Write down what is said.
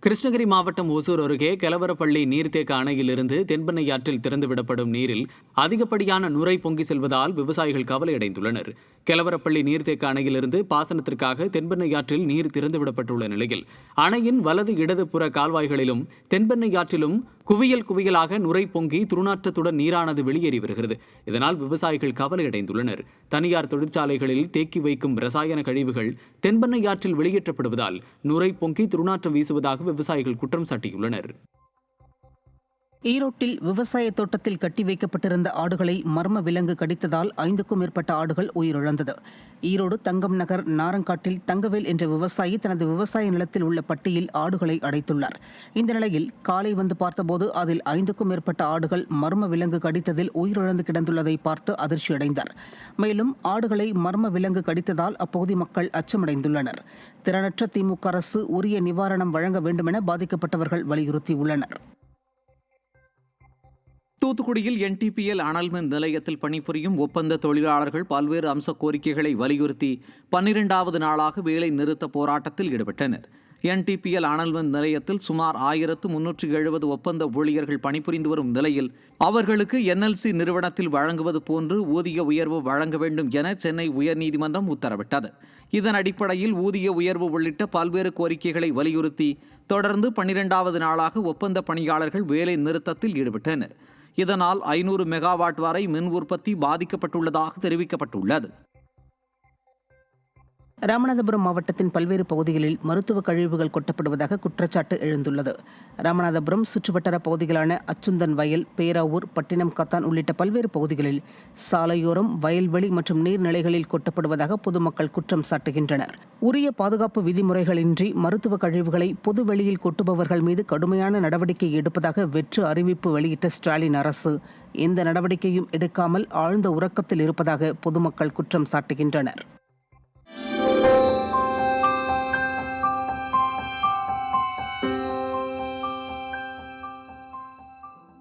கிருஷ்ணகிரி மாவட்டம் ஓசூர் அருகே கெலவரப்பள்ளி நீர்த்தேக்க அணையிலிருந்து தென்பெண்ணையாற்றில் திறந்துவிடப்படும் நீரில் அதிகப்படியான நுரை பொங்கி செல்வதால் விவசாயிகள் கவலையடைந்துள்ளனர். கெலவரப்பள்ளி நீர்த்தேக்க அணையிலிருந்து பாசனத்திற்காக தென்பெண்ணையாற்றில் நீர் திறந்துவிடப்பட்டுள்ள நிலையில் அணையின் வலது இடது புற கால்வாய்களிலும் தென்பெண்ணையாற்றிலும் குவியல் குவியலாக நுரை பொங்கி துர்நாற்றத்துடன் நீரானது வெளியேறி வருகிறது. இதனால் விவசாயிகள் கவலையடைந்துள்ளனர். தனியார் தொழிற்சாலைகளில் தேக்கி வைக்கும் ரசாயன கழிவுகள் தென்பெண்ணையாற்றில் வெளியேற்றப்படுவதால் நுரை பொங்கி துர்நாற்றம் வீசுவதாக விவசாயிகள் குற்றம் சாட்டியுள்ளனர். ஈரோட்டில் விவசாய தோட்டத்தில் கட்டி வைக்கப்பட்டிருந்த ஆடுகளை மர்ம விலங்கு கடித்ததால் 5க்கும் மேற்பட்ட ஆடுகள் உயிரிழந்தது. ஈரோடு தங்கம் நகர் நாரங்காட்டில் தங்கவேல் என்ற விவசாயி தனது விவசாய நிலத்தில் உள்ள பட்டியில் ஆடுகளை அடைத்துள்ளார். இந்த நிலையில் காலை வந்து பார்த்தபோது அதில் 5க்கும் மேற்பட்ட ஆடுகள் மர்ம விலங்கு கடித்ததில் உயிரிழந்து கிடந்துள்ளதை பார்த்து அதிர்ச்சியடைந்தார். மேலும் ஆடுகளை மர்ம விலங்கு கடித்ததால் அப்பகுதி மக்கள் அச்சமடைந்துள்ளனர். திறனற்ற திமுக அரசு உரிய நிவாரணம் வழங்க வேண்டுமென பாதிக்கப்பட்டவர்கள் வலியுறுத்தியுள்ளனர். தூத்துக்குடியில் NTPL அனல்மின் நிலையத்தில் பணிபுரியும் ஒப்பந்த தொழிலாளர்கள் பல்வேறு அம்ச கோரிக்கைகளை வலியுறுத்தி 12வது நாளாக வேலை நிறுத்த போராட்டத்தில் ஈடுபட்டனர். NTPL அனல்மின் நிலையத்தில் சுமார் 1370 ஒப்பந்த ஊழியர்கள் பணிபுரிந்து வரும் நிலையில் அவர்களுக்கு NLC நிறுவனத்தில் வழங்குவது போன்று ஊதிய உயர்வு வழங்க வேண்டும் என சென்னை உயர்நீதிமன்றம் உத்தரவிட்டது. இதன் அடிப்படையில் ஊதிய உயர்வு உள்ளிட்ட பல்வேறு கோரிக்கைகளை வலியுறுத்தி தொடர்ந்து 12வது நாளாக ஒப்பந்த பணியாளர்கள் வேலை நிறுத்தத்தில் ஈடுபட்டனர். இதனால் 500 மெகாவாட் வரை மின் உற்பத்தி பாதிக்கப்பட்டுள்ளதாக தெரிவிக்கப்பட்டுள்ளது. ராமநாதபுரம் மாவட்டத்தின் பல்வேறு பகுதிகளில் மருத்துவ கழிவுகள் கொட்டப்படுவதாக குற்றச்சாட்டு எழுந்துள்ளது. ராமநாதபுரம் சுற்றுவட்டார பகுதிகளான அச்சுந்தன் வயல், பேராவூர், பட்டினம் கத்தான் உள்ளிட்ட பல்வேறு பகுதிகளில் சாலையோரம், வயல்வெளி மற்றும் நீர்நிலைகளில் கொட்டப்படுவதாக பொதுமக்கள் குற்றம் சாட்டுகின்றனர். உரிய பாதுகாப்பு விதிமுறைகளின்றி மருத்துவ கழிவுகளை பொதுவெளியில் கொட்டுபவர்கள் மீது கடுமையான நடவடிக்கை எடுப்பதாக வெற்று அறிவிப்பு வெளியிட்ட ஸ்டாலின் அரசு எந்த நடவடிக்கையும் எடுக்காமல் ஆழ்ந்த உறக்கத்தில் இருப்பதாக பொதுமக்கள் குற்றம் சாட்டுகின்றனர்.